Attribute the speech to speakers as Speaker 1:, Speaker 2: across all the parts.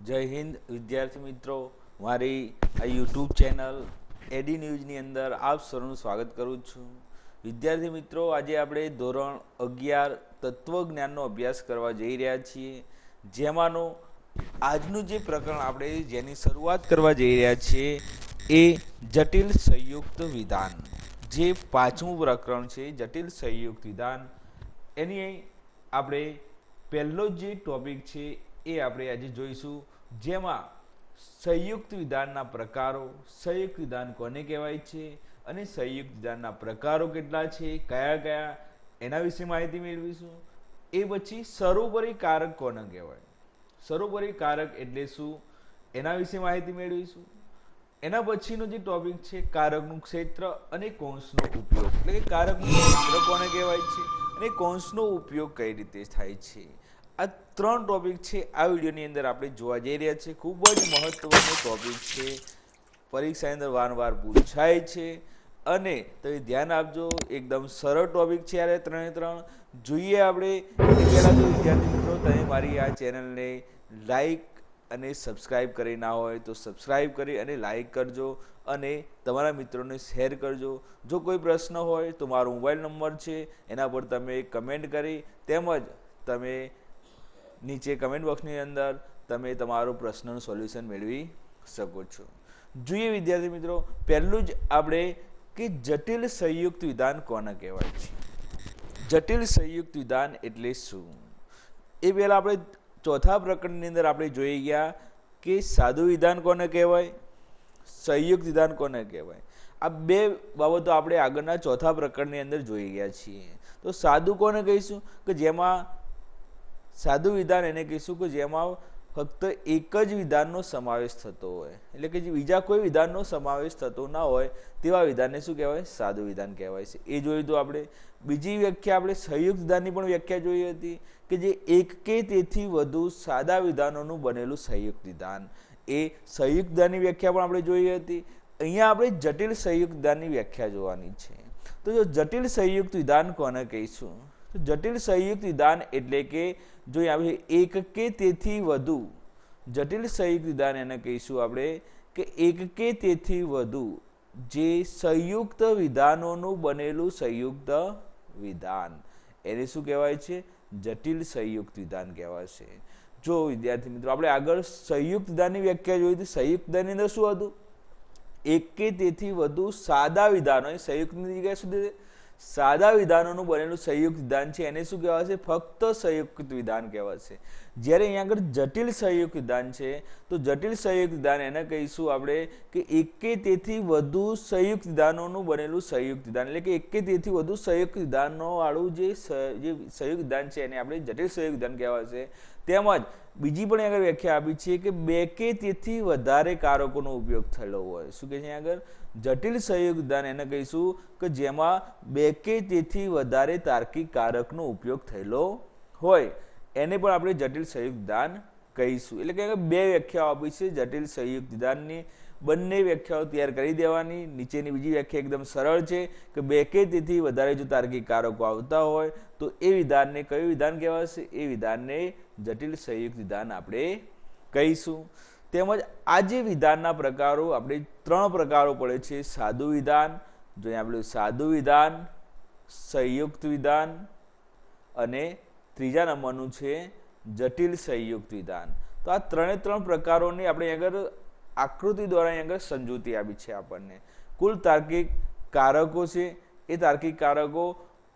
Speaker 1: જય હિન્દ વિદ્યાર્થી મિત્રો, મારી આ યુટ્યુબ ચેનલ એડી ન્યૂઝની અંદર આપ સૌનું સ્વાગત કરું છું. વિદ્યાર્થી મિત્રો, આજે આપણે ધોરણ 11 તત્વજ્ઞાનનો અભ્યાસ કરવા જઈ રહ્યા છીએ. જેમાંનું આજનું જે પ્રકરણ આપણે જેની શરૂઆત કરવા જઈ રહ્યા છીએ એ જટિલ સંયુક્ત વિધાન, જે પાંચમું પ્રકરણ છે જટિલ સંયુક્ત વિધાન. એની આપણે પહેલો જે ટોપિક છે એ આપણે આજે જોઈશું, જેમાં સંયુક્ત વિધાનના પ્રકારો, સંયુક્ત વિધાન કોને કહેવાય છે અને સંયુક્ત વિધાનના પ્રકારો કેટલા છે, કયા કયા, એના વિશે માહિતી મેળવીશું. એ પછી સર્વોપરી કારક કોને કહેવાય, સર્વોપરી કારક એટલે શું, એના વિશે માહિતી મેળવીશું. એના પછીનો જે ટોપિક છે કારકનું ક્ષેત્ર અને કૌંસનો ઉપયોગ, એટલે કે કારકનું ક્ષેત્ર કોને કહેવાય છે અને કૌંસનો ઉપયોગ કઈ રીતે થાય છે. આ ત્રણ ટોપિક છે આ વિડીયોની અંદર આપણે જોવા જઈ રહ્યા છીએ. ખૂબ જ મહત્વનો ટોપિક છે, પરીક્ષાની અંદર વારંવાર પૂછાય છે અને તમે ધ્યાન આપજો, એકદમ સરળ ટોપિક છે. યારે ત્રણે ત્રણ જોઈએ આપણે. પહેલાં તો વિદ્યાર્થી મિત્રો, તમે મારી આ ચેનલને લાઈક અને સબસ્ક્રાઈબ કરી ના હોય તો સબસ્ક્રાઈબ કરી અને લાઈક કરજો અને તમારા મિત્રોને શેર કરજો. જો કોઈ પ્રશ્ન હોય તો મારો મોબાઈલ નંબર છે, એના પર તમે કમેન્ટ કરી તેમજ તમે નીચે કમેન્ટ બોક્સની અંદર તમે તમારો પ્રશ્નનું સોલ્યુશન મેળવી શકો છો. જોઈએ વિદ્યાર્થી મિત્રો, પહેલું જ આપણે કે જટિલ સંયુક્ત વિધાન કોને કહેવાય છે. જટિલ સંયુક્ત વિધાન એટલે શું એ પહેલાં આપણે ચોથા પ્રકરણની અંદર આપણે જોઈ ગયા કે સાદું વિધાન કોને કહેવાય, સંયુક્ત વિધાન કોને કહેવાય. આ બે બાબતો આપણે આગળના ચોથા પ્રકરણની અંદર જોઈ ગયા છીએ. તો સાદું કોને કહીશું કે જેમાં સાદું વિધાન એને કહીશું કે જેમાં ફક્ત એક જ વિધાનનો સમાવેશ થતો હોય, એટલે કે બીજા કોઈ વિધાનનો સમાવેશ થતો ના હોય તેવા વિધાનને શું કહેવાય, સાદું વિધાન કહેવાય છે. એ જોયું તો આપણે. બીજી વ્યાખ્યા આપણે સંયુક્ત વિધાનની પણ વ્યાખ્યા જોઈ હતી કે જે એક કે તેથી વધુ સાદા વિધાનોનું બનેલું સંયુક્ત વિધાન. એ સંયુક્ત વિધાનની વ્યાખ્યા પણ આપણે જોઈ હતી. અહીંયા આપણે જટિલ સંયુક્ત વિધાનની વ્યાખ્યા જોવાની છે. તો જો જટિલ સંયુક્ત વિધાન કોને કહીશું, જટિલ સંયુક્ત વિધાન એટલે કે જો આપણે એક કે તેથી વધુ, જટિલ સંયુક્ત વિધાન એને કહીશું આપણે કે એક કે તેથી વધુ જે સંયુક્ત વિધાનોનું બનેલું સંયુક્ત વિધાન, એને શું કહેવાય છે, જટિલ સંયુક્ત વિધાન કહેવાય છે. જો વિદ્યાર્થી મિત્રો, આપણે આગળ સંયુક્ત વિધાનની વ્યાખ્યા જોઈ હતી. સંયુક્ત વિધાનની અંદર શું હતું, એક કે તેથી વધુ સાદા વિધાનો, સંયુક્તની જગ્યાએ શું સાદા વિધાનોનું બનેલું સંયુક્ત વિધાન છે, એને શું કહેવાશે, ફક્ત સંયુક્ત વિધાન કહેવાશે. જ્યારે અહીંયા આગળ જટિલ સંયુક્ત વિધાન છે તો જટિલ સંયુક્ત વિધાન એને કહીશું આપણે કે એક કે તેથી વધુ સંયુક્ત વિધાનોનું બનેલું સંયુક્ત વિધાન, એટલે કે એક કે તેથી વધુ સંયુક્ત વિધાનો વાળું જે સંયુક્ત વિધાન છે એને આપણે જટિલ સંયુક્ત વિધાન કહેવાશે. તેમજ બીજી પણ આગળ વ્યાખ્યા આપી છે કે બે કે તેથી વધારે કારકોનો ઉપયોગ થયેલો હોય. શું કહે છે આગળ, જટિલ સંયુક્ત વિધાન એને કહીશું કે જેમાં બે કે તેથી વધારે તાર્કિક કારકનો ઉપયોગ થયેલો હોય, એને પણ આપણે જટિલ સંયુક્ત વિધાન કહીશું. એટલે કે બે વ્યાખ્યાઓ આપી છે જટિલ સંયુક્ત વિધાનની. બંને વ્યાખ્યાઓ તૈયાર કરી દેવાની. નીચેની બીજી વ્યાખ્યા એકદમ સરળ છે કે બે કે તેથી વધારે જો તાર્કિક કારકો આવતા હોય તો એ વિધાનને કયું વિધાન કહેવાશે, એ વિધાનને જટિલ સંયુક્ત વિધાન આપણે કહીશું. તેમજ આ જે વિધાનના પ્રકારો આપણે ત્રણ પ્રકારો પડે છે, સાદું વિધાન, જો આપણે સાદું વિધાન, સંયુક્ત વિધાન અને ત્રીજા નંબરનું છે જટિલ સંયુક્ત વિધાન. તો આ ત્રણ પ્રકારોની આપણે આગળ આકૃતિ દ્વારા આગળ સમજૂતી આપી છે આપણને. કુલ તાર્કિક કારકો છે, એ તાર્કિક કારકો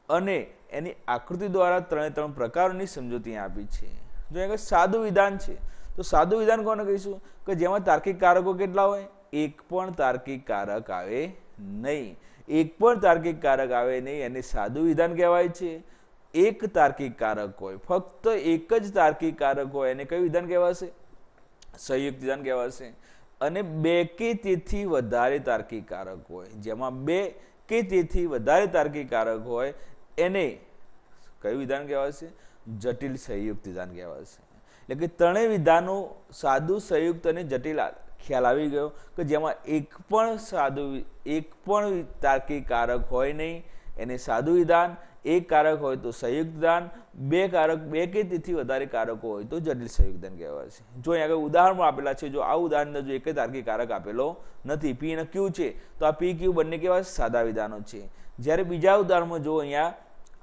Speaker 1: અને એની આકૃતિ દ્વારા ત્રણ પ્રકારોની સમજૂતી આપી છે. જો આગળ સાદું વિધાન છે તો સાદું વિધાન કોને કહીશું કે જેમાં તાર્કિક કારકો કેટલા હોય, એક પણ તાર્કિક કારક આવે નહીં. એક પણ તાર્કિક કારક આવે નહીં એને સાદું વિધાન કહેવાય છે. એક તાર્કિક કારક હોય, ફક્ત એક જ તાર્કિક કારક હોય, એને કયું વિધાન કહેવાશે, સંયુક્ત વિધાન કહેવાશે. અને બે કે તેથી વધારે તાર્કિક કારક હોય, જેમાં બે કે તેથી વધારે તાર્કિક કારક હોય એને કયું વિધાન કહેવાશે, જટિલ સંયુક્ત વિધાન કહેવાશે. એટલે કે ત્રણેય વિધાનો સાદું, સંયુક્ત અને જટિલ ખ્યાલ આવી ગયો કે જેમાં એક પણ તાર્કિક કારક હોય નહીં, એને સાદું વિધાન, એક કારક હોય તો સંયુક્ત વિધાન, બે કે તેથી વધારે કારકો હોય તો જટિલ સંયુક્ત વિધાન કહેવાય છે. જો અહીં આગળ ઉદાહરણો આપેલા છે, જો આ ઉદાહરણ જો એક જ તાર્કિક કારક આપેલો નથી, પી અને ક્યુ છે, તો આ પી ક્યુ બંને કેવા સાદા વિધાનો છે. જ્યારે બીજા ઉદાહરણમાં જો અહીંયા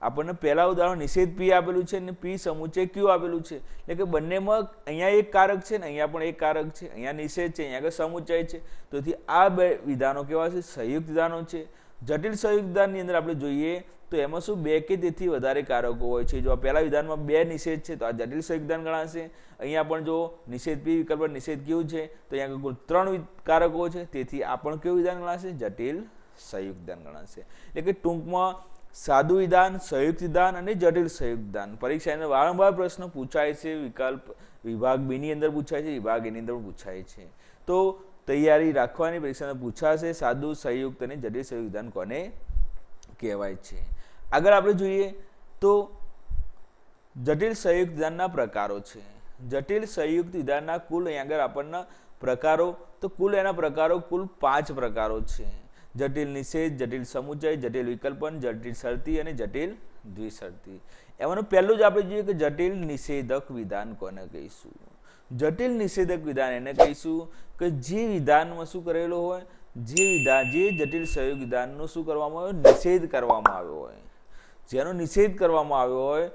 Speaker 1: આપણને પહેલા ઉદાહરણ નિષેધ પી આપેલું છે અને પી સમુચ્ચય ક્યુ આપેલું છે, એટલે કે બંનેમાં અહીંયા એક કારક છે ને અહીંયા પણ એક કારક છે, અહીંયા નિષેધ છે, અહીંયા આગળ સમુચ્ચય છે, તેથી આ બે વિધાનો કેવા છે? સંયુક્ત વિધાનો છે. જટિલ સંયુક્ત વિધાનની અંદર આપણે જોઈએ તો એમાં શું બે કે તેથી વધારે કારકો હોય છે. જો આ પહેલા વિધાનમાં બે નિષેધ છે તો આ જટિલ સંયુક્ત વિધાન ગણાશે. અહીંયા પણ જો નિષેધ પી વિકલ્પ નિષેધ ક્યુ છે તો અહીંયા કુલ 3 કારકો છે, તેથી આ પણ કેવું વિધાન ગણાશે? જટિલ સંયુક્ત વિધાન ગણાશે. એટલે કે ટૂંકમાં સાદું વિધાન, સંયુક્ત વિધાન અને જટિલ સંયુક્ત વિધાન પરીક્ષાની અંદર વારંવાર પ્રશ્ન પૂછાય છે. વિકલ્પ વિભાગ બી ની અંદર પૂછાય છે, વિભાગ એ ની અંદર પૂછાય છે. તો તૈયારી રાખવાની, પરીક્ષામાં પૂછાશે સાદું, સંયુક્ત અને જટિલ સંયુક્ત વિધાન કોને કહેવાય છે. આગળ આપણે જોઈએ તો જટિલ સંયુક્ત વિધાનના પ્રકારો છે. જટિલ સંયુક્ત વિધાનના કુલ અહીં આગળ આપણના પ્રકારો, તો કુલ એના પ્રકારો કુલ 5 પ્રકારો છે. જટિલ નિષેધ, જટિલ સમુચ્ચય, જટિલ વિકલ્પન, જટિલ શરતી અને જટિલ દ્વિશરતી. એમાંનું પહેલું જ આપણે જોઈએ કે જટિલ નિષેધક વિધાન કોને કહીશું? જટિલ નિષેધક વિધાન એને કહીશું કે જે વિધાનમાં શું કરેલો હોય, જે જટિલ સંયુક્ત વિધાનનો શું કરવામાં આવ્યો? નિષેધ કરવામાં આવ્યો હોય. જેનો નિષેધ કરવામાં આવ્યો હોય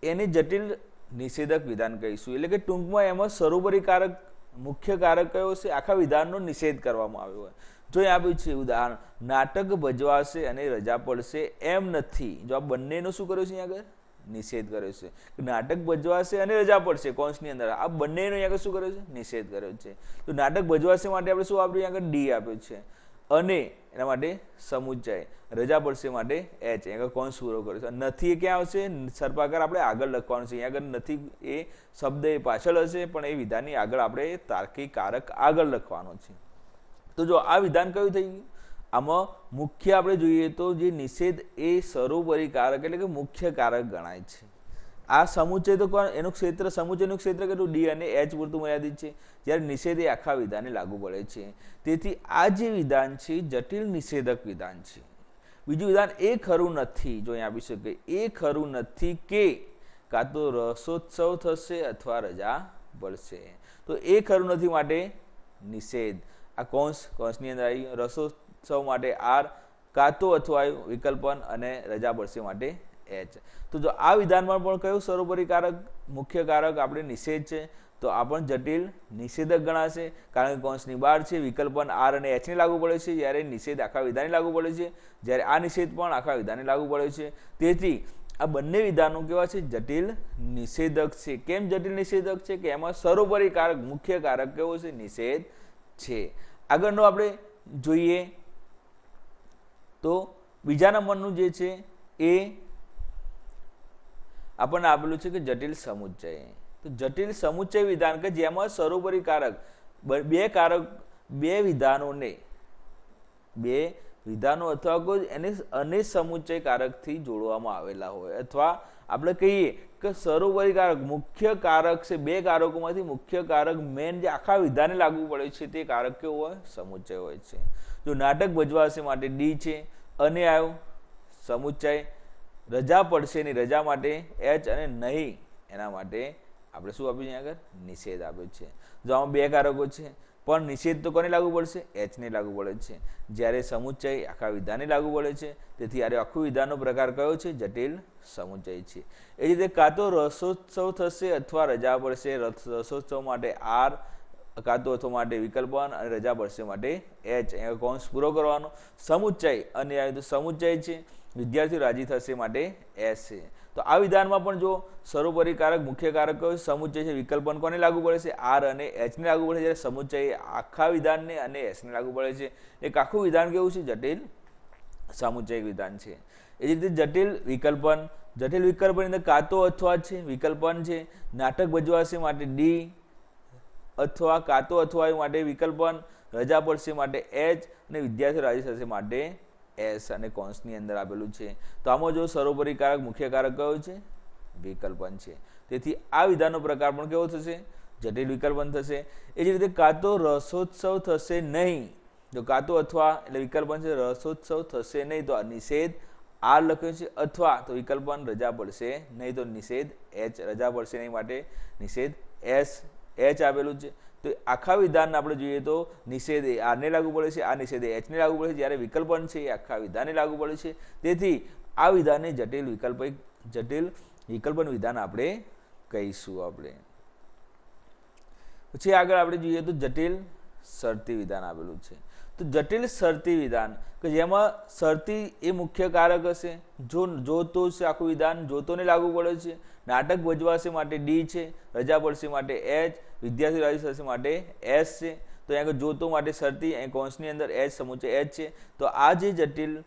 Speaker 1: એને જટિલ નિષેધક વિધાન કહીશું. એટલે કે ટૂંકમાં એમાં સર્વોપરી કારક, મુખ્ય કારક કયો છે? આખા વિધાનનો નિષેધ કરવામાં આવ્યો હોય. જો એ આપ્યું છે ઉદાહરણ, નાટક ભજવાશે અને રજા પડશે એમ નથી. જો આ બંનેનો શું કર્યો છે? આગળ નિષેધ કર્યો છે. નાટક ભજવાશે અને રજા પડશે કૌંસની અંદર, આ બંનેનો આગળ શું કર્યો છે? નિષેધ કર્યો છે. તો નાટક ભજવાશે માટે આપણે શું આપ્યું? આગળ ડી આપ્યો છે, અને એના માટે સમુચ્ચય, રજા પડશે માટે એચ, આગળ કૌંસ પૂરો કર્યો છે. નથી એ ક્યાં આવશે? સર્પાકાર આપણે આગળ લખવાનું છે. આગળ નથી એ શબ્દ એ પાછળ હશે, પણ એ વિધાનની આગળ આપણે તાર્કિક કારક આગળ લખવાનો છે. તો જો આ વિધાન કયું થઈ ગયું? આમાં મુખ્ય આપણે જોઈએ તો જે નિષેધ એ સર્વોપરી કારક એટલે કે મુખ્ય કારક ગણાય છે. આ સમુચ્ચય તો એનું ક્ષેત્ર, સમુચ્ચયનું ક્ષેત્ર કેટલું? ડી અને એચ પૂરતું મર્યાદિત છે, જ્યારે નિષેધ એ આખા વિધાને લાગુ પડે છે. તેથી આ જે વિધાન છે જટિલ નિષેધક વિધાન છે. બીજું વિધાન એ ખરું નથી, જો અહીં આપી શકે, એ ખરું નથી કે કાં તો રસોત્સવ થશે અથવા રજા પડશે. તો એ ખરું નથી માટે નિષેધ, આ કૌંસની અંદર આવી, રસોત્સવ માટે આર, કાં તો અથવા વિકલ્પન અને રજા પડશે માટે એચ. તો જો આ વિધાનમાં પણ કયું સર્વોપરી કારક, મુખ્ય કારક આપણે નિષેધ છે, તો આ પણ જટિલ નિષેધક ગણાશે, કારણ કે કૌંસની બહાર છે. વિકલ્પન આર અને એચ ને લાગુ પડે છે, જ્યારે નિષેધ આખા વિધાને લાગુ પડે છે, જ્યારે આ નિષેધ પણ આખા વિધાને લાગુ પડે છે. તેથી આ બંને વિધાનો કેવા છે? જટિલ નિષેધક છે. કેમ જટિલ નિષેધક છે? કે એમાં સર્વોપરી કારક, મુખ્ય કારક કેવો છે? નિષેધ છે. આગળનો આપણે જોઈએ તો બીજા નંબરનું જે છે એ આપણને આપેલું છે કે જટિલ સમુચ્ચય. તો જટિલ સમુચ્ચય વિધાન કે જેમાં સર્વોપરી કારક બે વિધાનો અથવા કોઈ એને સમુચ્ચય કારકથી જોડવામાં આવેલા હોય, અથવા આપણે કહીએ કે સર્વોપરી કારક, મુખ્ય કારક છે. બે કારકોમાંથી મુખ્ય કારક મેન જે આખા વિધાને લાગુ પડે છે તે કારક કેવો હોય? સમુચ્ચય હોય છે. જો નાટક ભજવાશે માટે ડી છે, અને આવ્યો સમુચ્ચય, રજા પડશે ની રજા માટે એચ, અને નહીં એના માટે આપણે શું આપ્યું છે? આગળ નિષેધ આપ્યો છે. જો આમાં બે કારકો છે, પણ નિષેધ તો કોને લાગુ પડશે? એચ ને લાગુ પડે છે, જ્યારે સમુચ્ચય આખા વિધાને લાગુ પડે છે. તેથી આખું વિધાનનો પ્રકાર કયો છે? જટિલ સમુચ્ચય છે. એ રીતે કાં તો રસોત્સવ થશે અથવા રજા પડશે, રસોત્સવ માટે આર, કાં તો અથવા માટે વિકલ્પન અને રજા પડશે માટે એચ, અહીંયા કૌંસ પૂરો કરવાનો. સમુચ્ચય અને આ તો સમુચ્ચય છે, વિદ્યાર્થીઓ રાજી થશે માટે એસ છે. તો આ વિધાનમાં પણ જો સર્વોપરી કારક, મુખ્ય કારક કયો? સમુચ્ચય છે. વિકલ્પન કોને લાગુ પડે છે? આર અને એચ ને લાગુ પડે છે, જ્યારે સમુચ્ચય આખા વિધાનને અને એસ ને લાગુ પડે છે. એક આખું વિધાન કેવું છે? જટિલ સમુચ્ચય વિધાન છે. એ જ રીતે જટિલ વિકલ્પન, જટિલ વિકલ્પન અંદર કાં તો અથવા છે, વિકલ્પન છે. નાટક ભજવાશે માટે ડી, અથવા કાં તો અથવા માટે વિકલ્પન, રજા પડશે માટે એચ, અને વિદ્યાર્થીઓ રાજી થશે માટે એસ, અને કૌંસની અંદર આપેલું છે. તો આમાં જો સર્વોપરી કારક, મુખ્ય કારક કયો છે? વિકલ્પન છે. તેથી આ વિધાનનો પ્રકાર પણ કેવો થશે? જટિલ વિકલ્પન થશે. એ જ રીતે કાં તો રસોત્સવ થશે નહીં, જો કાં તો અથવા એટલે વિકલ્પન છે, રસોત્સવ થશે નહીં, તો નિષેધ આર લખ્યું છે, અથવા તો વિકલ્પ 1 રજા પડશે નહીં તો નિષેધ એચ, રજા પડશે નહીં માટે નિષેધ એચ આપેલું છે. તો આખા વિધાન આપણે જોઈએ તો નિષેધ આરને લાગુ પડે છે, આ નિષેધ એચને લાગુ પડે છે, જ્યારે વિકલ્પ 1 છે એ આખા વિધાનને લાગુ પડે છે. તેથી આ વિધાનને જટિલ વિકલ્પન વિધાન આપણે કહીશું. આપણે પછી આગળ આપણે જોઈએ તો જટિલ શરતી વિધાન આપેલું છે. તો જટિલ શરતી વિધાન કે જેમાં શરતી એ મુખ્ય કારક હશે, જો તો છે આખું વિધાન, જોતોને લાગુ પડે છે. નાટક ભજવાશે માટે ડી છે, રજા પડશે માટે એચ, વિદ્યાર્થી રાજી થશે માટે એસ છે. તો અહીંયા આગળ જોતો માટે શરતી, અહીં કૌંસની અંદર એચ સમુચય એચ છે. તો આ જે જટિલ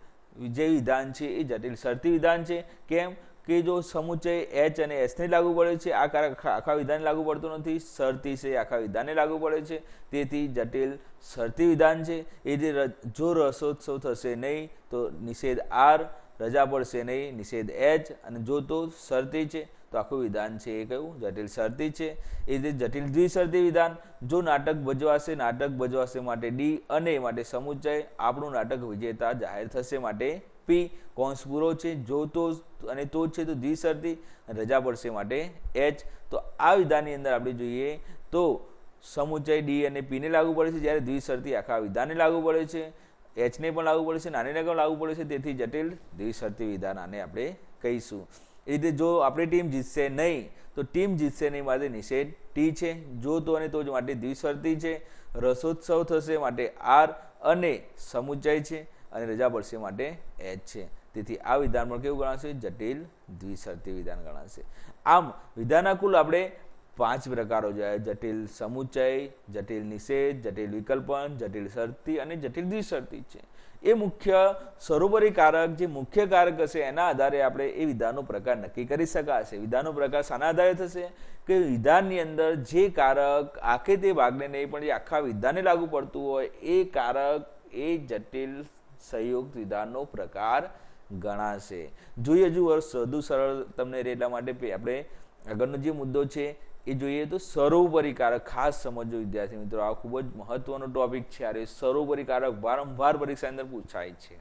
Speaker 1: જે વિધાન છે એ જટિલ શરતી વિધાન છે. કેમ કે જો સમુચય એચ અને એસને લાગુ પડે છે, આ કારક આખા વિધાનને લાગુ પડતો નથી. શરતી છે આખા વિધાનને લાગુ પડે છે, તેથી જટિલ શરતી વિધાન છે. એ જે જો રસોત્સવ થશે નહીં તો નિષેધ આર, રજા પડશે નહીં નિષેધ એચ, અને જો તો શરતી છે તો આખું વિધાન છે એ કયું જટિલ શરતી છે. એ રીતે જટિલ દ્વિશરતી વિધાન, જો નાટક ભજવાશે માટે ડી, અને માટે સમુચય આપણું નાટક વિજેતા જાહેર થશે માટે પી, કૌંસ પૂરો છે, જો તો અને તો છે તો દ્વિશરતી, રજા પડશે માટે એચ. તો આ વિધાનની અંદર આપણે જોઈએ તો સમુચય ડી અને પીને લાગુ પડે છે, જ્યારે દ્વિશરતી આખા વિધાનને લાગુ પડે છે, એચને પણ લાગુ પડે છે, નાનેને પણ લાગુ પડે છે. તેથી જટિલ દ્વિશરતી વિધાન આને આપણે કહીશું. એ રીતે જો આપણી ટીમ જીતશે નહીં તો ટીમ જીતશે નહીં માટે નિષેધ ટી છે, જો તો અને તો માટે દ્વિશરતી છે, રસોત્સવ થશે માટે આર, અને સમુચય છે અને રજા પડશે માટે એચ છે. તેથી આ વિધાન પણ કેવું ગણાશે જટિલ દ્વિશરતી વિધાન ગણાશે. આમ વિધાનના કુલ આપણે 5 પ્રકારો જોયા: જટિલ સમુચય, જટિલ નિષેધ, જટિલ વિકલ્પન, જટિલ શરતી અને જટિલ દ્વિશરતી છે. એ મુખ્ય સરોવરી કારક, જે મુખ્ય કારક હશે એના આધારે આપણે એ વિધાનનો પ્રકાર નક્કી કરી શકાશે. વિધાનનો પ્રકાર શાના આધારે થશે કે વિધાનની અંદર જે કારક આખે તે ભાગને નહીં પણ જે આખા વિધાનને લાગુ પડતું હોય એ કારક એ જટિલ સંયુક્ત વિધાનનો પ્રકાર ગણાશે. જોઈએ હજુ વધુ સરળ તમને એટલા માટે આપણે આગળનો જે મુદ્દો છે એ જોઈએ તો સર્વોપરી કારક. ખાસ સમજો વિદ્યાર્થી મિત્રો, આ ખૂબ જ મહત્વનો ટોપિક છે. અરે સર્વોપરી કારક વારંવાર પરીક્ષા અંદર પૂછાય છે.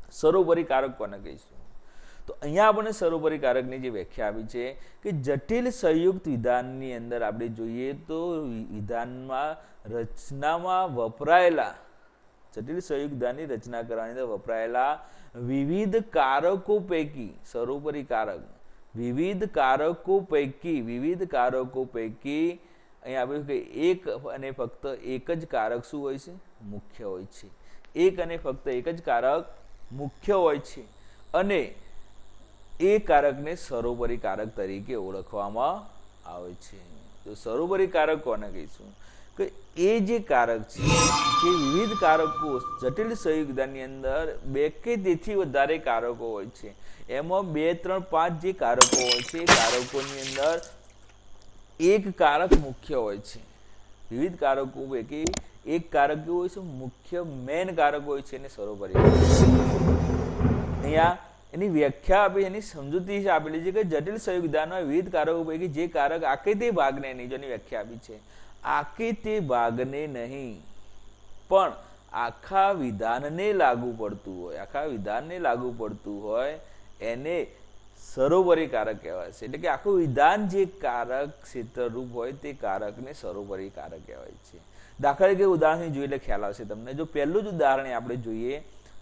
Speaker 1: સર્વોપરી કારક કોને કહીશું? તો અહીંયા આપણે સર્વોપરી કારકની જે વ્યાખ્યા આપી છે કે જટિલ સંયુક્ત વિધાનની અંદર આપણે જોઈએ તો વિધાનમાં રચનામાં વપરાયેલા જટિલ સંયુક્ત વિધાનની રચના કરવાની અંદર વપરાયેલા વિવિધ કારકો પૈકી સર્વોપરી કારક વિવિધ કારકો પૈકી અહીંયા આપણે કે એક અને ફક્ત એક જ કારક શું હોય છે? મુખ્ય હોય છે. એક અને ફક્ત એક જ કારક મુખ્ય હોય છે, અને એ કારકને સર્વોપરી કારક તરીકે ઓળખવામાં આવે છે. તો સર્વોપરી કારક કોને કહીશું? કે એ જે કારક છે જે વિવિધ કારકો જટિલ સંયુક્ત વિધાનની અંદર 2 કે તેથી વધારે કારકો હોય છે. એમાં 2, 3, 5 જે કારકો હોય છે એ કારકોની અંદર એક કારક મુખ્ય હોય છે. વિવિધ કારકો પૈકી એક કારક કેવું હોય છે? મુખ્ય મેન કારક હોય છે, એને સર્વોપરી. અહીંયા એની વ્યાખ્યા આપી, એની સમજૂતી આપેલી છે કે જટિલ સંયુક્ત વિધાનમાં વિવિધ કારકો પૈકી જે કારક આખે તે ભાગને નહીં, જેની વ્યાખ્યા આપી છે આખે તે ભાગને નહીં પણ આખા વિધાનને લાગુ પડતું હોય એને સર્વોપરી કારક કહેવાય છે. એટલે કે આખું વિધાન જે કારક ક્ષેત્રરૂપ હોય તે કારકને સર્વોપરી કારક કહેવાય છે. દાખલા તરીકે ઉદાહરણ જોઈએ એટલે ખ્યાલ આવશે તમને. જો પહેલું જ ઉદાહરણ આપણે જોઈએ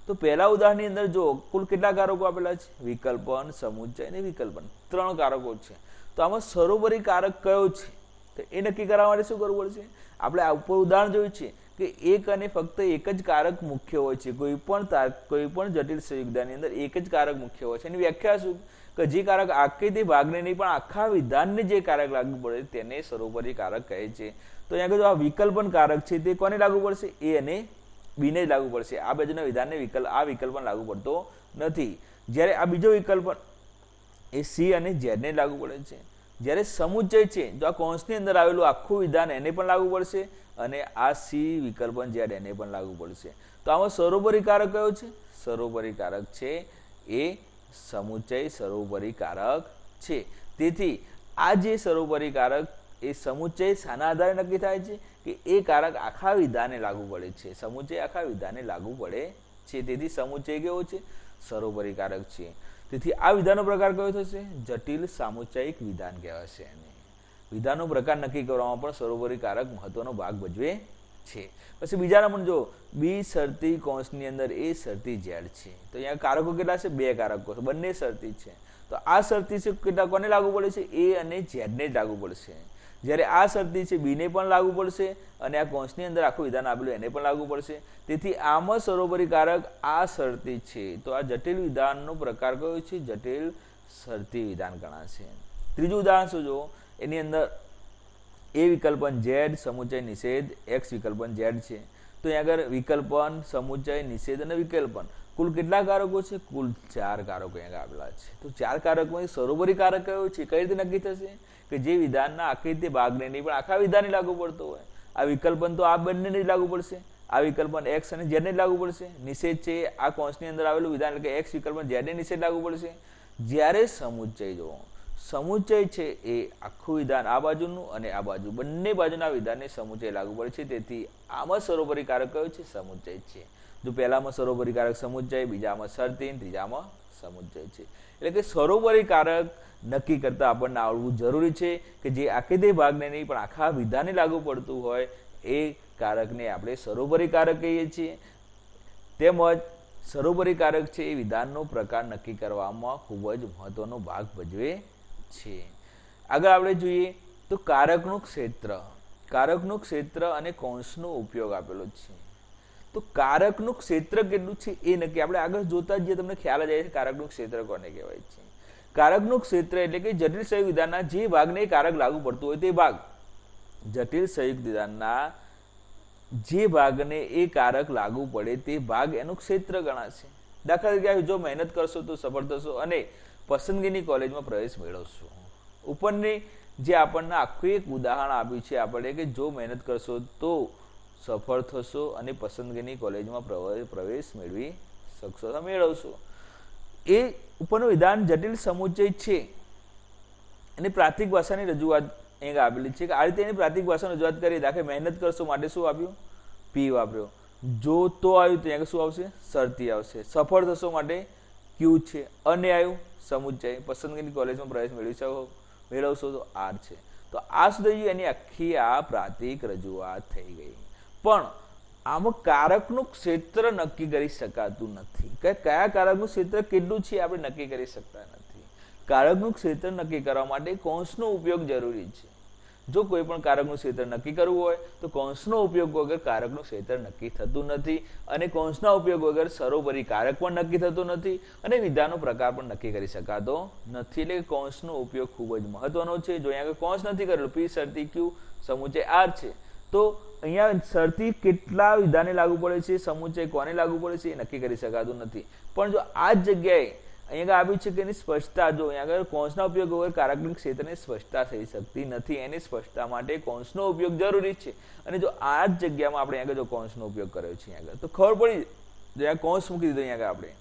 Speaker 1: તો પહેલા ઉદાહરણની અંદર જો કુલ કેટલા કારકો આપેલા છે? વિકલ્પન, સમુચય અને વિકલ્પન, 3 કારકો છે. તો આમાં સર્વોપરી કારક કયો છે તો એ નક્કી કરવા માટે શું કરવું પડશે? આપણે આ ઉપર ઉદાહરણ જોયું છે કે એક અને ફક્ત એક જ કારક મુખ્ય હોય છે. કોઈ પણ જટિલ સંયુક્ત વિધાનની અંદર એક જ કારક મુખ્ય હોય છે. એની વ્યાખ્યા શું? કે જે કારક આખે તે ભાગને નહીં પણ આખા વિધાનને જે કારક લાગુ પડે તેને સર્વોપરી કારક કહે છે. તો અહીંયા જો આ વિકલ્પન કારક છે તે કોને લાગુ પડશે? એ અને બીને જ લાગુ પડશે. આ બાજુના વિધાનને વિકલ્પન લાગુ પડતો નથી. જ્યારે આ બીજો વિકલ્પન એ સી અને ઝેડને લાગુ પડે છે. જ્યારે સમુચય છે જો આ કૌંસની અંદર આવેલું આખું વિધાન એને પણ લાગુ પડશે, અને આ સી વિકલ્પન ઝેડ એને પણ લાગુ પડશે. તો આમાં સર્વોપરી કારક કયો છે? સર્વોપરી કારક છે એ સમુચય સર્વોપરી કારક છે. તેથી આ જે સર્વોપરી કારક એ સમુચય શાના આધારે નક્કી થાય છે? કે એ કારક આખા વિધાને લાગુ પડે છે. સમુચય આખા વિધાને લાગુ પડે છે. તેથી સમુચય કેવો છે? સર્વોપરી કારક છે. તેથી આ વિધાનનો પ્રકાર કયો થશે? જટિલ સામુચ્ચાયિક વિધાન કહેવાશે. એને વિધાનનો પ્રકાર નક્કી કરવામાં પણ સર્વોપરી કારક મહત્વનો ભાગ ભજવે છે. પછી બીજા નંબર જો બી શરતી કૌંસની અંદર એ શરતી ઝેડ છે. તો અહીંયા કારકો કેટલા છે? 2 કારકો છે, બંને શરતી છે. તો આ શરતી છે કેટલા કોને લાગુ પડે છે? એ અને ઝેડને જ લાગુ પડશે. જ્યારે આ શરતી છે બીને પણ લાગુ પડશે અને આ કૌંસની અંદર આખું વિધાન આપેલું એને પણ લાગુ પડશે. તેથી આમાં સર્વોપરી કારક આ શરતી છે. તો આ જટિલ વિધાનનો પ્રકાર કયો છે? જટિલ શરતી વિધાન ગણાશે. ત્રીજું ઉદાહરણ શું જો? એની અંદર એ વિકલ્પન ઝેડ સમુચ્ચય નિષેધ એક્સ વિકલ્પન ઝેડ છે. તો અહીંયા આગળ વિકલ્પન સમુચ્ચય નિષેધ અને વિકલ્પન કુલ કેટલા કારકો છે? કુલ 4 કારકો અહીંયા આપેલા છે. તો 4 કારકોમાં સર્વોપરી કારક કયો છે? કઈ રીતે નક્કી થશે? કે જે વિધાનના આખી રીતે ભાગને નહીં પણ આખા વિધાનને લાગુ પડતો હોય. આ વિકલ્પન તો આ બંનેને જ લાગુ પડશે. આ વિકલ્પન એક્સ અને ઝેડને જ લાગુ પડશે. નિષેધ છે આ કૌંસની અંદર આવેલું વિધાન એટલે કે એક્સ વિકલ્પન ઝેડને નિષેધ લાગુ પડશે. જ્યારે સમુચ્ચય જો સમુચ્ચય છે એ આખું વિધાન આ બાજુનું અને આ બાજુ બંને બાજુના વિધાનને સમુચ્ચય લાગુ પડે છે. તેથી આમાં સર્વોપરી કારક કયો છે? સમુચ્ચય છે. જો પહેલામાં સર્વોપરી કારક સમુચ્ચય, બીજામાં શરતી, ત્રીજામાં સમુચ્ચય છે. એટલે કે સર્વોપરી કારક નક્કી કરતા આપણને આવડવું જરૂરી છે કે જે આખે તે ભાગને નહીં પણ આખા વિધાનને લાગુ પડતું હોય એ કારકને આપણે સર્વોપરી કારક કહીએ છીએ. તેમજ સર્વોપરી કારક છે એ વિધાનનો પ્રકાર નક્કી કરવામાં ખૂબ જ મહત્વનો ભાગ ભજવે છે. આગળ આપણે જોઈએ તો કારકનું ક્ષેત્ર અને કૌંસનો ઉપયોગ આપેલો છે. તો કારકનું ક્ષેત્ર કેટલું છે એ નક્કી આપણે આગળ જોતા જઈએ તમને ખ્યાલ જ આવે છે કારકનું ક્ષેત્ર કોને કહેવાય છે. કારકનું ક્ષેત્ર એટલે કે જટિલ સંયુક્ત વિધાનના જે ભાગને કારક લાગુ પડતું હોય તે ભાગ. જટિલ સંયુક્ત વિધાનના જે ભાગને એ કારક લાગુ પડે તે ભાગ એનું ક્ષેત્ર ગણાશે. દાખલા તરીકે જો મહેનત કરશો તો સફળ થશો અને પસંદગીની કોલેજમાં પ્રવેશ મેળવશો. ઉપરની જે આપણને આખું એક ઉદાહરણ આપ્યું છે આપણે કે જો મહેનત કરશો તો સફળ થશો અને પસંદગીની કોલેજમાં પ્રવેશ મેળવી શકશો, મેળવશો. એ ઉપરનું વિધાન જટિલ સમુચ્ચય છે. એની પ્રાથમિક ભાષાની રજૂઆત અહીં આપેલી છે કે આ રીતે એની પ્રાથમિક ભાષાની રજૂઆત કરી. દાખલે મહેનત કરશો માટે શું આપ્યું? પી વાપર્યો. જો તો આવ્યું તો અહીંયા શું આવશે? શરતી આવશે. સફળ થશો માટે ક્યુ છે. અને આવ્યું સમુચ્ચય. પસંદગીની કોલેજમાં પ્રવેશ મેળવશો તો આર છે. તો આ સુધી એની આખી આ પ્રાથમિક રજૂઆત થઈ ગઈ. પણ આમાં કારકનું ક્ષેત્ર નક્કી કરી શકાતું નથી. કયા કારકનું ક્ષેત્ર કેટલું છે આપણે નક્કી કરી શકતા નથી. કારકનું ક્ષેત્ર નક્કી કરવા માટે કૌંસનો ઉપયોગ જરૂરી છે. જો કોઈ પણ કારકનું ક્ષેત્ર નક્કી કરવું હોય તો કૌંસનો ઉપયોગ વગર કારકનું ક્ષેત્ર નક્કી થતું નથી અને કૌંસના ઉપયોગ વગર સર્વોપરી કારક પણ નક્કી થતું નથી અને વિધાનનો પ્રકાર પણ નક્કી કરી શકાતો નથી. એટલે કૌંસનો ઉપયોગ ખૂબ જ મહત્વનો છે. જો અહીંયા કૌંસ નથી કરેલું, પી શરતી ક્યુ સમુચ્ચય આર છે, તો અહીંયા શરતી કેટલા વિધાને લાગુ પડે છે, સમુચ્ચય કોને લાગુ પડે છે એ નક્કી કરી શકાતું નથી. પણ જો આ જ જગ્યાએ અહીંયા આપ્યું છે કે એની સ્પષ્ટતા, જો અહીંયા આગળ કૌંસના ઉપયોગ વગર કારકના ક્ષેત્રની સ્પષ્ટતા થઈ શકતી નથી. એની સ્પષ્ટતા માટે કૌંસનો ઉપયોગ જરૂરી છે. અને જો આ જ જગ્યામાં આપણે અહીંયા જો કૌંસનો ઉપયોગ કર્યો છે અહીંયા તો ખબર પડી, જો અહીંયા કૌંસ મૂકી દીધો, અહીંયા આપણે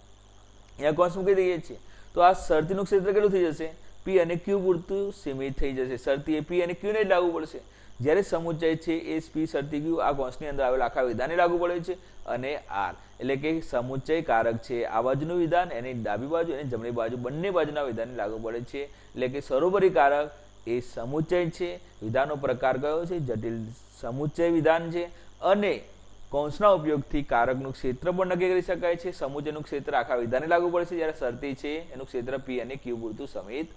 Speaker 1: અહીંયા કૌંસ મૂકી દઈએ છીએ તો આ શરતીનું ક્ષેત્ર કેટલું થઈ જશે? પી અને ક્યુ પૂરતું સીમિત થઈ જશે. શરતી એ પી અને ક્યુને જ લાગુ પડશે. જ્યારે સમુચ્ચય છે એ પી શરતી ક્યુ આ કૌંસની અંદર આવેલા આખા વિધાને લાગુ પડે છે અને આર એટલે કે સમુચ્ચય કારક છે આ બાજુનું વિધાન એની ડાબી બાજુ અને જમણી બાજુ બંને બાજુના વિધાને લાગુ પડે છે. એટલે કે સર્વોપરી કારક એ સમુચ્ચય છે. વિધાનનો પ્રકાર કયો છે? જટિલ સમુચ્ચય વિધાન છે. અને કૌંસના ઉપયોગથી કારકનું ક્ષેત્ર પણ નક્કી કરી શકાય છે. સમુચ્ચયનું ક્ષેત્ર આખા વિધાને લાગુ પડે છે. જ્યારે શરતી છે એનું ક્ષેત્ર પી અને ક્યુ પૂરતું સમિત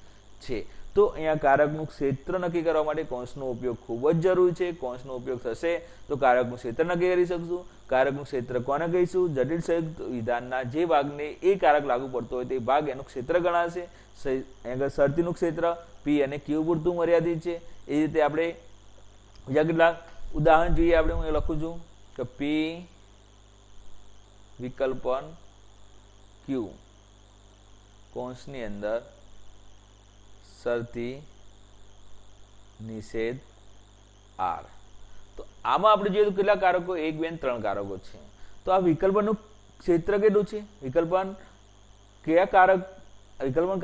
Speaker 1: છે. તો અહીંયા કારકનું ક્ષેત્ર નક્કી કરવા માટે કૌંસનો ઉપયોગ ખૂબ જ જરૂરી છે. કૌંસનો ઉપયોગ થશે તો કારકનું ક્ષેત્ર નક્કી કરી શકશું. કારકનું ક્ષેત્ર કોને કહીશું? જટિલ સંયુક્ત વિધાનના જે ભાગને એ કારક લાગુ પડતો હોય તે ભાગ એનું ક્ષેત્ર ગણાશે. અહીંયા શરતીનું ક્ષેત્ર પી અને ક્યુ પૂરતું મર્યાદિત છે. એ રીતે આપણે બીજા કેટલાક ઉદાહરણ જોઈએ. આપણે હું લખું છું કે પી વિકલ્પન ક્યુ કૌંસની અંદર શરતી નિષેધ આર. તો આમાં આપણે જોઈએ તો કેટલા કારકો? 1, 2 અને 3 કારકો છે. તો આ વિકલ્પનનું ક્ષેત્ર કેટલું છે? વિકલ્પન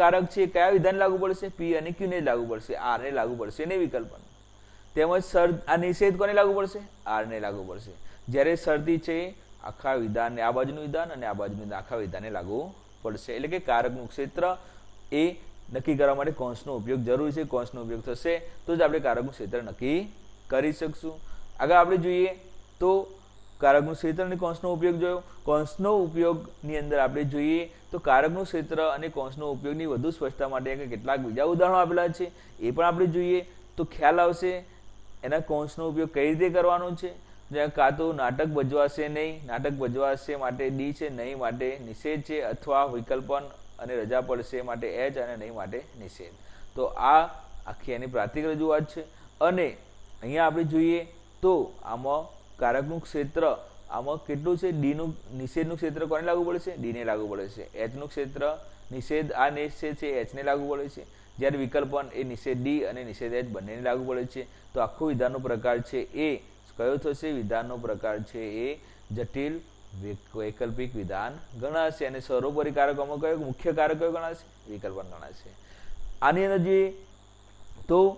Speaker 1: કારક છે કયા વિધાન લાગુ પડશે? પી અને ક્યુ ને લાગુ પડશે, આર ને લાગુ પડશે ને વિકલ્પન. તેમજ આ નિષેધ કોને લાગુ પડશે? આર ને લાગુ પડશે. જ્યારે શરતી છે આખા વિધાનને આ બાજુનું વિધાન અને આ બાજુનું આખા વિધાનને લાગુ પડશે. એટલે કે કારકનું ક્ષેત્ર એ નક્કી કરવા માટે કૌંસનો ઉપયોગ જરૂરી છે. કૌંસનો ઉપયોગ થશે તો જ આપણે કારકનું ક્ષેત્ર નક્કી કરી શકશું. આગળ આપણે જોઈએ તો કારકનું ક્ષેત્ર અને કૌંસનો ઉપયોગ જોયો. કૌંસનો ઉપયોગની અંદર આપણે જોઈએ તો કારકનું ક્ષેત્ર અને કૌંસનો ઉપયોગની વધુ સ્પષ્ટતા માટે કેટલાક બીજા ઉદાહરણો આપેલા છે, એ પણ આપણે જોઈએ તો ખ્યાલ આવશે એના કૌંસનો ઉપયોગ કઈ રીતે કરવાનો છે. જ્યાં કાં તો નાટક ભજવાશે નહીં, નાટક ભજવાશે માટે ડી છે, નહીં માટે નિષેધ છે, અથવા વિકલ્પન અને રજા પડશે માટે એચ અને નહીં માટે નિષેધ. તો આ આખી એની પ્રાતિક રજૂઆત છે. અને અહીંયા આપણે જોઈએ તો આમાં કારકનું ક્ષેત્ર આમાં કેટલું છે, ડીનું નિષેધનું ક્ષેત્ર કોને લાગુ પડે છે, ડીને લાગુ પડે છે. એચનું ક્ષેત્ર નિષેધ આ નિષેધ છે એચને લાગુ પડે છે, જ્યારે વિકલ્પન એ નિષેધ ડી અને નિષેધ એચ બંનેને લાગુ પડે છે. તો આખો વિધાનનો પ્રકાર છે એ કયો થશે, વિધાનનો પ્રકાર છે એ જટિલ વૈકલ્પિક વિધાન ગણાશે. અને સર્વોપરી કારકોમાં કયો મુખ્ય કારક કયો ગણાશે, વિકલ્પન ગણાશે. આની અંદર જોઈએ તો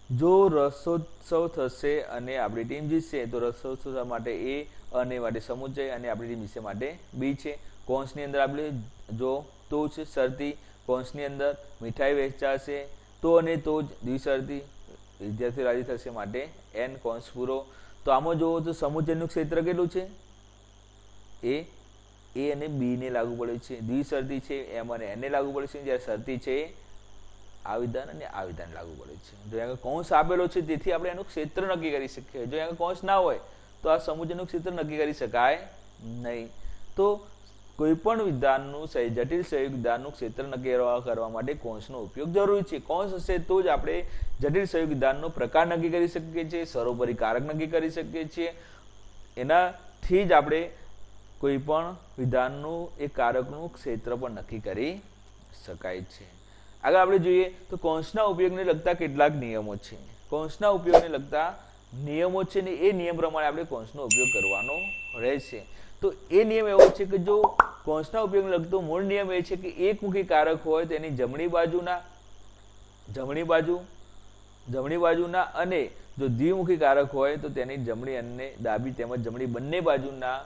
Speaker 1: જો રસોત્સવ થશે અને આપણી ટીમ જીતશે તો રસોત્સવ માટે એ અને માટે સમુચય અને આપણી ટીમ જીતશે માટે બી છે. કૌંસની અંદર આપણે જો તો છે શરતી, કૌંસની અંદર મીઠાઈ વહેંચાશે તો અને તો જ દ્વિશરતી, વિદ્યાર્થી રાજી થશે માટે એન કૌંસ પૂરો. તો આમાં જુઓ તો સમુચયનું ક્ષેત્ર કેટલું છે, એ અને બી ને લાગુ પડે છે. દ્વિશરતી છે એમ અને એને લાગુ પડે છે, જ્યારે શરતી છે આ વિધાન અને આ વિધાન લાગુ પડે છે. જો અહીંયા કૌંસ આપેલો છે તેથી આપણે એનું ક્ષેત્ર નક્કી કરી શકીએ. જો અહીંયા કૌંસ ના હોય તો આ સમુચયનું ક્ષેત્ર નક્કી કરી શકાય નહીં. તો કોઈ પણ વિધાનનું જટિલ સંયુક્ત વિધાનનું ક્ષેત્ર નક્કી કરવા માટે કૌંસનો ઉપયોગ જરૂરી છે. કૌંસ હશે તો જ આપણે જટિલ સંયુક્ત વિધાનનો પ્રકાર નક્કી કરી શકીએ છીએ, સર્વોપરી કારક નક્કી કરી શકીએ છીએ. એનાથી જ આપણે કોઈ પણ વિધાનનું એ કારકનું ક્ષેત્ર પણ નક્કી કરી શકાય છે. આગળ આપણે જોઈએ તો કૌંસના ઉપયોગને લગતા કેટલાક નિયમો છે. કૌંસના ઉપયોગને લગતા નિયમો છે ને એ નિયમ પ્રમાણે આપણે કૌંસનો ઉપયોગ કરવાનો રહેશે. તો એ નિયમ એવો છે કે જો કૌંસના ઉપયોગને લગતો મૂળ નિયમ એ છે કે એકમુખી કારક હોય તેની જમણી બાજુના અને જો દ્વિમુખી કારક હોય તો તેની જમણી અને ડાબી તેમજ જમણી બંને બાજુના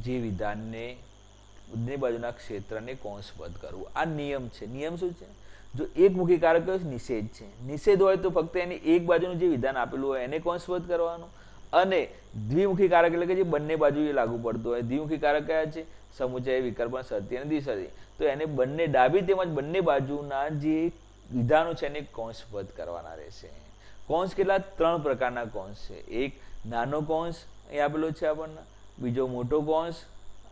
Speaker 1: જે વિધાનને બંને બાજુના ક્ષેત્રને કૌંસબદ્ધ કરવું. આ નિયમ છે. નિયમ શું છે, જો એકમુખી કારક હોય નિષેધ છે, નિષેધ હોય તો ફક્ત એની એક બાજુનું જે વિધાન આપેલું હોય એને કૌંસબદ્ધ કરવાનું. અને દ્વિમુખી કારક એટલે કે જે બંને બાજુ એ લાગુ પડતું હોય. દ્વિમુખી કારક કયા છે, સમુચય, વિકલ્પન, શરતી અને દ્વિશરતી. તો એને બંને ડાબી તેમજ બંને બાજુના જે વિધાનો છે એને કૌંસબદ્ધ કરવાના રહેશે. કૌંસ કેટલા, 3 પ્રકારના કૌંસ છે. એક નાનો કૌંસ અહીં આપેલો છે આપણને, બીજો મોટો કૌંસ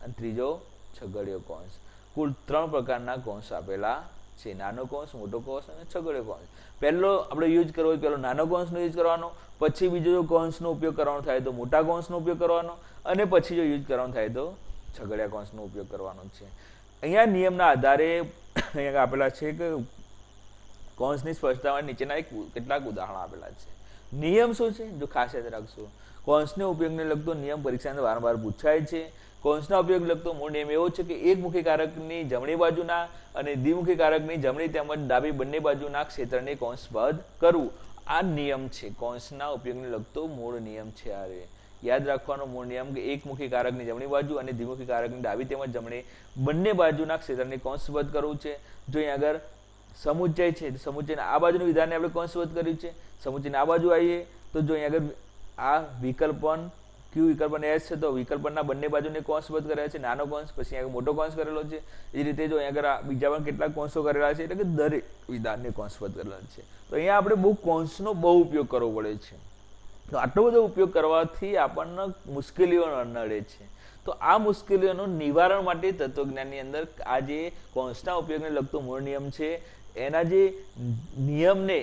Speaker 1: અને ત્રીજો છગડીયો કૌંસ. કુલ 3 પ્રકારના કૌંસ આપેલા છે, નાનો કૌંસ, મોટો કૌંસ અને છગડીયો કૌંસ. પહેલો આપણે યુઝ કરવો હોય પહેલો નાનો કૌંસનો યુઝ કરવાનો, પછી બીજો જો કૌંસનો ઉપયોગ કરવાનો થાય તો મોટા કૌંસનો ઉપયોગ કરવાનો, અને પછી જો યુઝ કરવાનો થાય તો છગડીયા કૌંસનો ઉપયોગ કરવાનો છે. અહીંયા નિયમના આધારે અહીંયા આપેલા છે કે કૌંસની સ્પષ્ટતા નીચેના કેટલાક ઉદાહરણો આપેલા છે. નિયમ શું છે, જો ખાસ યાદ રાખશો, કૌંસના ઉપયોગને લગતો નિયમ પરીક્ષાને વારંવાર પૂછાય છે. કૌંસના ઉપયોગ લગતો મૂળ નિયમ એવો છે કે એકમુખી કારકની જમણી બાજુના અને દ્વિમુખી કારકની જમણી તેમજ ડાબી બંને બાજુના ક્ષેત્રને કૌંસબદ્ધ કરવું. આ નિયમ છે, કૌંસના ઉપયોગને લગતો મૂળ નિયમ છે. આ યાદ રાખવાનો મૂળ નિયમ કે એકમુખી કારકની જમણી બાજુ અને દ્વિમુખી કારકની ડાબી તેમજ જમણી બંને બાજુના ક્ષેત્રને કૌંસબદ્ધ કરવું છે. જો અહીં આગળ સમુચય છે તો સમુચયના આ બાજુનું વિધાનને આપણે કૌંસબદ્ધ કર્યું છે. સમુચયના આ બાજુ આવીએ તો જો અહીં આગળ આ વિકલ્પન ક્યુ વિકલ્પન એસ છે તો વિકલ્પનના બંને બાજુને કૌંસબદ્ધ કર્યા છે, નાનો કૌંસ, પછી અહીંયા મોટો કૌંસ કરેલો છે. એ રીતે જો અહીંયા આગળ બીજા પણ કેટલાક કૌંસો કરેલા છે, એટલે કે દરેક વિધાનને કૌંસબદ્ધ કરેલા છે. તો અહીંયા આપણે કૌંસનો બહુ ઉપયોગ કરવો પડે છે. તો આટલો બધો ઉપયોગ કરવાથી આપણને મુશ્કેલીઓ નડે છે. તો આ મુશ્કેલીઓનું નિવારણ માટે તત્વજ્ઞાનની અંદર આ જે કૌંસના ઉપયોગને લગતો મૂળ નિયમ છે એના જે નિયમને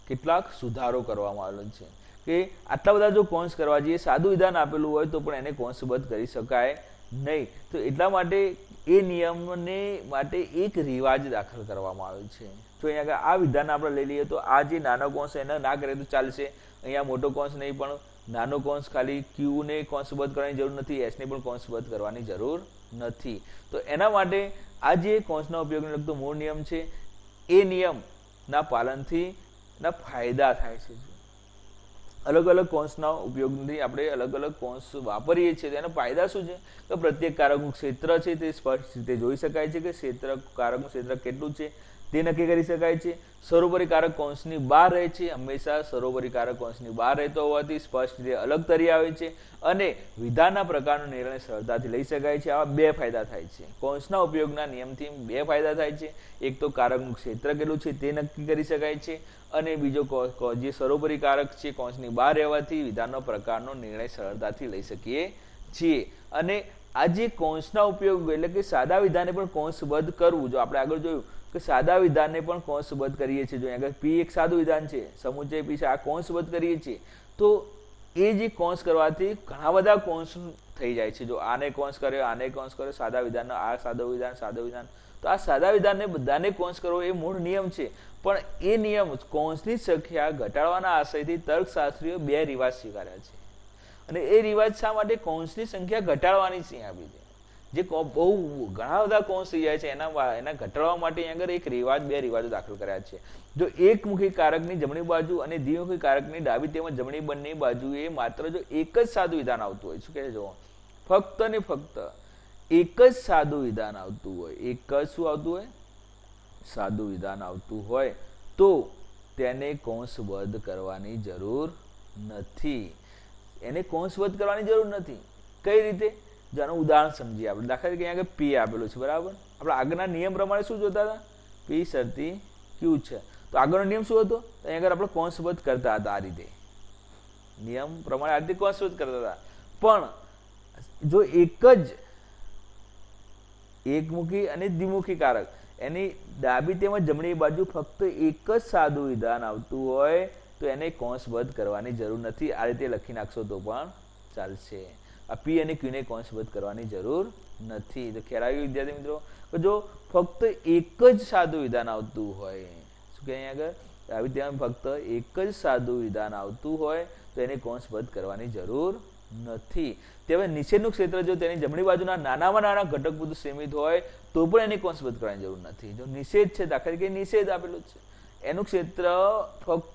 Speaker 1: કેટલાક સુધારો કરવામાં આવેલો છે કે આટલા બધા જો કૌંસ કરવા જઈએ, સાદું વિધાન આપેલું હોય તો પણ એને કૌંસબદ્ધ કરી શકાય નહીં. તો એટલા માટે એ નિયમને માટે એક રિવાજ દાખલ કરવામાં આવ્યો છે. તો અહીંયા આ વિધાન આપણે લઈ લઈએ તો આ જે નાનો કૌંસ એને ના કરે તો ચાલશે. અહીંયા મોટો કૌંસ નહીં, પણ નાનો કૌંસ ખાલી ક્યુને કૌંસબદ્ધ કરવાની જરૂર નથી, એસને પણ કૌંસબદ્ધ કરવાની જરૂર નથી. તો એના માટે આ જે કૌંસના ઉપયોગને લગતો મૂળ નિયમ છે એ નિયમના પાલનથી ના ફાયદા થાય છે. અલગ અલગ કૌંસના ઉપયોગથી આપણે અલગ અલગ કૌંસ વાપરીએ છીએ. તેના ફાયદા શું છે કે પ્રત્યેક કારકનું ક્ષેત્ર છે તે સ્પષ્ટ રીતે જોઈ શકાય છે કે કારકનું ક્ષેત્ર કેટલું છે તે નક્કી કરી શકાય છે. સર્વોપરી કારક કૌંસની બહાર રહે છે, હંમેશા સર્વોપરી કારક કૌંસની બહાર રહેતો હોવાથી સ્પષ્ટ રીતે અલગ તરી આવે છે અને વિધાનના પ્રકારનો નિર્ણય સરળતાથી લઈ શકાય છે. આવા બે ફાયદા થાય છે. કૌંસના ઉપયોગના નિયમથી બે ફાયદા થાય છે. એક તો કારકનું ક્ષેત્ર કેટલું છે તે નક્કી કરી શકાય છે અને બીજો જે સર્વોપરી કારક છે કૌંસની બહાર રહેવાથી વિધાનનો પ્રકારનો નિર્ણય સરળતાથી લઈ શકીએ છીએ. અને આ જે કૌંસના ઉપયોગ એટલે કે સાદા વિધાનને પણ કૌંસબદ્ધ કરવું, જો આપણે આગળ જોયું કે સાદા વિધાનને પણ કૌંસબદ્ધ કરીએ છીએ, જો આગળ પી એક સાદું વિધાન છે, સમુચ્ચય પી આ કૌંસબદ્ધ કરીએ છીએ તો એ જે કૌંસ કરવાથી ઘણા બધા કૌંસ થઈ જાય છે. જો આને કૌંસ કર્યો, આને કૌંસ કર્યો, સાદા વિધાનનો આ સાદો વિધાન, તો આ સાદા વિધાનને બધાને કૌંસ કરવો એ મૂળ નિયમ છે. પણ એ નિયમ કૌંસની સંખ્યા ઘટાડવાના આશયથી તર્કશાસ્ત્રીઓ બે રિવાજ સ્વીકાર્યા છે. અને એ રિવાજ શા માટે? કૌંસની સંખ્યા ઘટાડવાની છે આપી છે. જે બહુ ઘણા બધા કૌંસ થઈ જાય છે એના ઘટાડવા માટે અહીંયા આગળ બે રિવાજો દાખલ કર્યા છે. જો એકમુખી કારકની જમણી બાજુ અને દ્વિમુખી કારકની ડાબી તેમજ જમણી બંને બાજુએ માત્ર જો એક જ સાદું વિધાન આવતું હોય, શું કહે છે, ફક્ત ને ફક્ત એક જ સાદું વિધાન આવતું હોય, એક જ શું આવતું હોય, સાદું વિધાન આવતું હોય તો તેને કૌંસબદ્ધ કરવાની જરૂર નથી. એને કૌંસબદ્ધ કરવાની જરૂર નથી. કઈ રીતે? જેનું ઉદાહરણ સમજીએ આપણે. દાખલા તરીકે અહીંયા પી આપેલું છે, બરાબર. આપણે આગળના નિયમ પ્રમાણે શું જોતા હતા? પી શરતી ક્યુ છે. તો આગળનો નિયમ શું હતો? અહીંયા આગળ આપણે કૌંસબદ્ધ કરતા હતા. આ રીતે નિયમ પ્રમાણે આ રીતે કૌંસબદ્ધ કરતા હતા. પણ જો એક જ એકમુખી અને દ્વિમુખી કારક એની ડાબી તેમજ જમણી બાજુ ફક્ત એક જ સાદું વિધાન આવતું હોય તો એને કૌંસબદ્ધ કરવાની જરૂર નથી. આ રીતે લખી નાખશો તો પણ ચાલશે. આ પી અને ક્યુને કૌંસબદ્ધ કરવાની જરૂર નથી. તો ખ્યાલ આવ્યો વિદ્યાર્થી મિત્રો? જો ફક્ત એક જ સાદું વિધાન આવતું હોય, શું કે અહીંયા આગળ આવી ત્યાં ફક્ત એક જ સાદું વિધાન આવતું હોય તો એને કૌંસબદ્ધ કરવાની જરૂર નથી. તે નિષેધનું ક્ષેત્ર જો તેની જમણી બાજુના નાનામાં નાના ઘટક પૂરતું સીમિત હોય તો પણ એને કૌંસબદ્ધ કરવાની જરૂર નથી. જો નિષેધ છે, દાખલા તરીકે નિષેધ આપેલું છે, એનું ક્ષેત્ર ફક્ત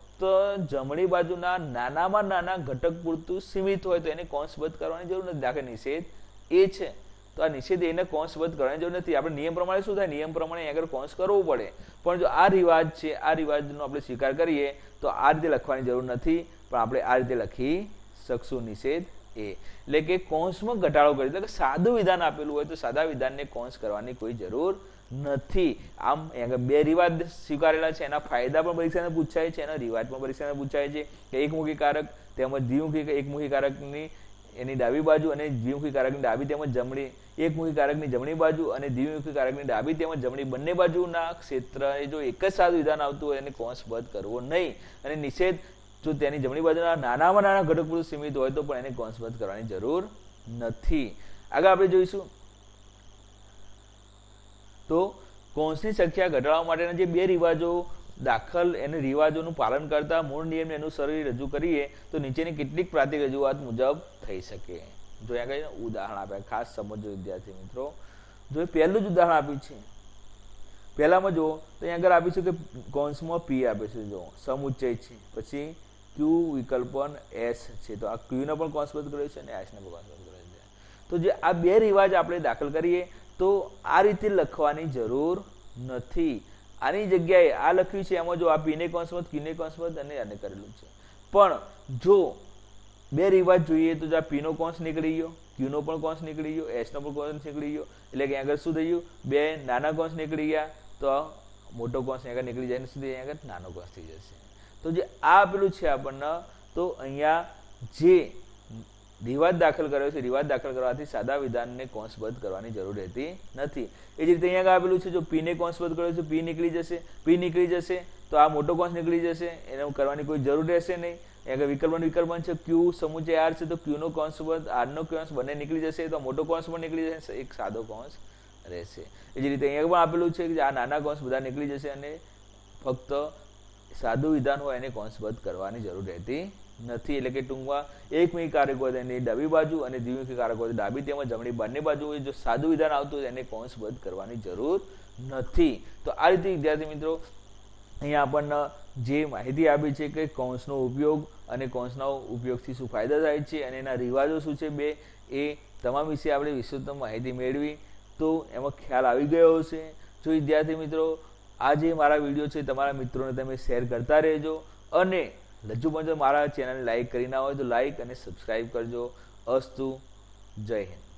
Speaker 1: જમણી બાજુના નાનામાં નાના ઘટક પૂરતું સીમિત હોય તો એને કૌંસબદ્ધ કરવાની જરૂર નથી. દાખલા નિષેધ એ છે તો આ નિષેધ એને કૌંસબદ્ધ કરવાની જરૂર નથી. આપણે નિયમ પ્રમાણે શું થાય? નિયમ પ્રમાણે આગળ કૌંસ કરવું પડે. પણ જો આ રિવાજ છે, આ રિવાજનો આપણે સ્વીકાર કરીએ તો આ રીતે લખવાની જરૂર નથી, પણ આપણે આ રીતે લખી શકશું. નિષેધ એ એટલે કે કૌંસમાં ઘટાડો કરી, એટલે કે સાદું વિધાન આપેલું હોય તો સાદા વિધાનને કૌંસ કરવાની કોઈ જરૂર નથી. આમ અહીંયા બે રિવાજ સ્વીકારેલા છે. એના ફાયદા પણ પરીક્ષાને પૂછાય છે, એના રિવાજ પણ પરીક્ષાને પૂછાય છે કે એકમુખી કારક તેમજ દ્વિમુખી એકમુખી કારકની એની ડાબી બાજુ અને દ્વિમુખી કારકની ડાબી તેમજ જમણી, એકમુખી કારકની જમણી બાજુ અને દ્વિમુખી કારકની ડાબી તેમજ જમણી બંને બાજુના ક્ષેત્રએ જો એક જ સાદું વિધાન આવતું હોય એને કૌંસબદ્ધ કરવો નહીં. અને નિષેધ જો તેની જમણી બાજુના નાનામાં નાના ઘટક પૂરતું સીમિત હોય તો પણ એને કૌંસબદ્ધ કરવાની જરૂર નથી. આગળ આપણે જોઈશું તો કૌંસની સંખ્યા ઘટાડવા માટેના જે બે રિવાજો દાખલ એને રિવાજોનું પાલન કરતા મૂળ નિયમને અનુસરી રજૂ કરીએ તો નીચેની કેટલીક પ્રાતિક રજૂઆત મુજબ થઈ શકે. જો અહીંયા કઈ ઉદાહરણ આપ્યા, ખાસ સમજો વિદ્યાર્થી મિત્રો. જો પહેલું જ ઉદાહરણ આપ્યું છે, પહેલામાં જો તો અહીંયા આગળ આપ્યું છે કે કૌંસમાં પી આપે છે, જો સમુચ્ચય છે, પછી ક્યુ વિકલ્પન એસ છે, તો આ ક્યુને પણ કૌંસબદ્ધ કર્યો છે અને એસને પણ કૌંસબદ્ધ કર્યો છે. તો જે આ બે રિવાજ આપણે દાખલ કરીએ તો આ રીતે લખવાની જરૂર નથી. આની જગ્યાએ આ લખ્યું છે એમાં જો આ પીને કૌંસબદ્ધ, ક્યુને કૌંસબદ્ધ અને આને કરેલું છે. પણ જો બે રિવાજ જોઈએ તો આ પીનો કૌંસ નીકળી ગયો, ક્યુનો પણ કૌંસ નીકળી ગયો, એસનો પણ કૌંસ નીકળી ગયો, એટલે કે આગળ શું થયું? બે નાના કૌંસ નીકળી ગયા તો મોટો કૌંસ આગળ નીકળી જાય સુધી આગળ નાનો કૌંસ થઈ જશે. તો જે આ આપેલું છે આપણને, તો અહીંયા જે રિવાજ દાખલ કર્યો છે, રિવાજ દાખલ કરવાથી સાદા વિધાનને કૌંસબદ્ધ કરવાની જરૂર રહેતી નથી. એ જ રીતે અહીંયા આપેલું છે જો પીને કૌંસબદ્ધ કર્યો છે, પી નીકળી જશે તો આ મોટો કૌંસ નીકળી જશે, એને કરવાની કોઈ જરૂર રહેશે નહીં. અહીંયા વિકલ્પન છે, ક્યુ સમુચ્ચય આર છે તો ક્યુનો કૌંસબદ્ધ, આરનો કૌંસ બંને નીકળી જશે તો મોટો કૌંસ પણ નીકળી જશે, એક સાદો કૌંસ રહેશે. એ જ રીતે અહીંયા પણ આપેલું છે કે આ નાના કૌંસ બધા નીકળી જશે અને ફક્ત સાદું વિધાન હોય એને કૌંસબદ્ધ કરવાની જરૂર રહેતી નથી. એટલે કે ટૂંકમાં એકમુખી કારક હોય એની ડાબી બાજુ અને દ્વિમુખી કારક હોય ડાબી તેમજ જમણી બંને બાજુ જો સાદું વિધાન આવતું હોય એને કૌંસબદ્ધ કરવાની જરૂર નથી. તો આ રીતે વિદ્યાર્થી મિત્રો અહીંયા આપણને જે માહિતી આપી છે કે કૌંસનો ઉપયોગ અને કૌંસના ઉપયોગથી શું ફાયદા થાય છે અને એના રિવાજો શું છે બે, એ તમામ વિશે આપણે વિસ્તૃત માહિતી મેળવી. તો એમાં ખ્યાલ આવી ગયો હશે. જો વિદ્યાર્થી મિત્રો આ જે મારા વિડીયો છે તમારા મિત્રોને તમે શેર કરતા રહેજો, અને હજુ પણ જો મારા ચેનલને લાઇક કરી ના હોય તો લાઇક અને સબસ્ક્રાઈબ કરજો. અસ્તુ. જય હિન્દ.